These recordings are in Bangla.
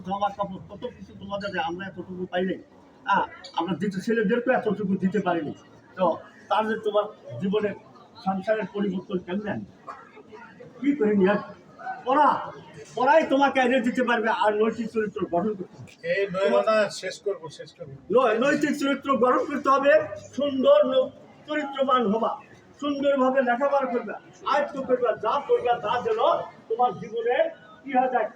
জামা কাপড় কত কিছু তোমাদের আমরা এতটুকু পাইনি। হ্যাঁ, আমরা দিতে ছেলেদেরকেও এতটুকু দিতে পারিনি। তো তার যে তোমার জীবনের সংসারের পরিবর্তন কেমনে আনবে? কি করে নিয়ে পড়া পড়াই তোমাকে এনে দিতে পারবে। আর নৈতিক চরিত্র গঠন করতে হবে। নৈতিক চরিত্র গঠন করতে হবে। সুন্দর চরিত্রবান হবা, সুন্দরভাবে লেখাপড়া করবে, আয়ত্ত করবে, যা করবে তা যেন তোমার জীবনে কি হয়ে যায়,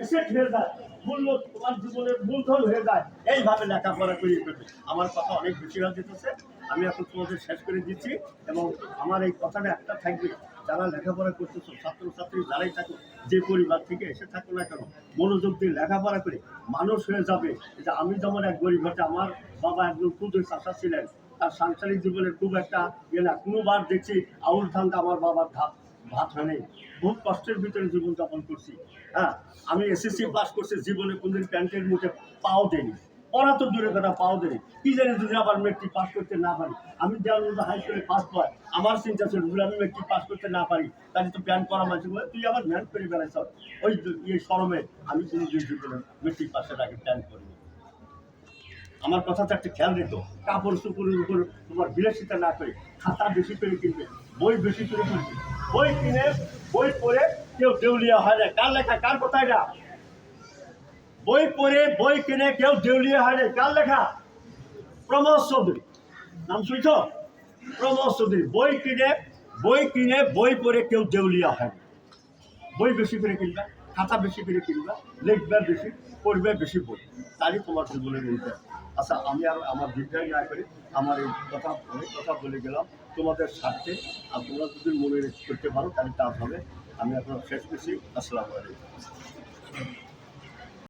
এসেট হয়ে যায়, মূল্য তোমার জীবনের মূলধন হয়ে যায়। এইভাবে লেখাপড়া করিয়ে ফেলবে। আমার কথা অনেক বেশি হয়ে যেতেছে, আমি এখন তোমাদের শেষ করে দিচ্ছি। এবং আমার এই কথাটা একটা থাকবে, যারা লেখাপড়া করতেছো, ছাত্রছাত্রী যারাই থাকো, যে পরিবার থেকে এসে থাকো না কেন, মনোযোগ দিয়ে লেখাপড়া করে মানুষ হয়ে যাবে। যে আমি যেমন এক গরিব ঘটে, আমার বাবা একজন ক্ষুদ্র চাষা ছিলেন, তার সাংসারিক জীবনের খুব একটা ইয়ে না, কোনোবার দেখছি আউল ধানটা আমার বাবার ভাত হয় নাই, বহুত কষ্টের ভিতরে জীবনযাপন করছি। হ্যাঁ, আমি এসএসসি পাস করছি, জীবনে কোনদিন প্যান্টের মুখে পাও দেয়নি, পড়া তো দূরের কথা পাও দেয়নি। কি জানি যদি আবার মেট্রিক পাস করতে না পারি, আমি দেওয়ার হাই স্কুলে ফার্স্ট হয়, আমার চিন্তা ছিল যদি আমি মেট্রিক পাস করতে না পারি তাহলে তো প্যান্ট পরা মানুষ বলে তুই আবার ম্যান করে বেড়াইছ। ওই এই শরমে আমি কোনো দিন জীবনে মেট্রিক পাসের আগে প্যান্ট করিনি। আমার কথাটা একটা খেয়াল রেখো, কাপড় চোপড়ের উপর তোমার বিলাসিতা না করে খাতা বেশি করে কিনবে, বই বেশি করে কিনবে। বই কিনে বই পড়ে কেউ দেউলিয়া হয় না। কার লেখা, কার কথা এটা? বই পড়ে বই কিনে কেউ দেউলিয়া হয় না। কার লেখা? প্রমোদ চৌধুরী। নাম শুনছ? প্রমোদ চৌধুরী। বই কিনে বই পড়ে কেউ দেউলিয়া হয় না। বই বেশি করে কিনবা, খাতা বেশি করে কিনবা, লিখবে বেশি, পড়বে বেশি বই, তারই তোমার জীবনের উল্টে। আচ্ছা, আমি আর আমার দীর্ঘায় না করি, আমার এই কথা অনেক কথা বলে গেলাম তোমাদের স্বার্থে। আর তোমরা যদি মনে করতে পারো তাহলে কাজ হবে। আমি এখন শেষ করছি। আসসালামু আলাইকুম।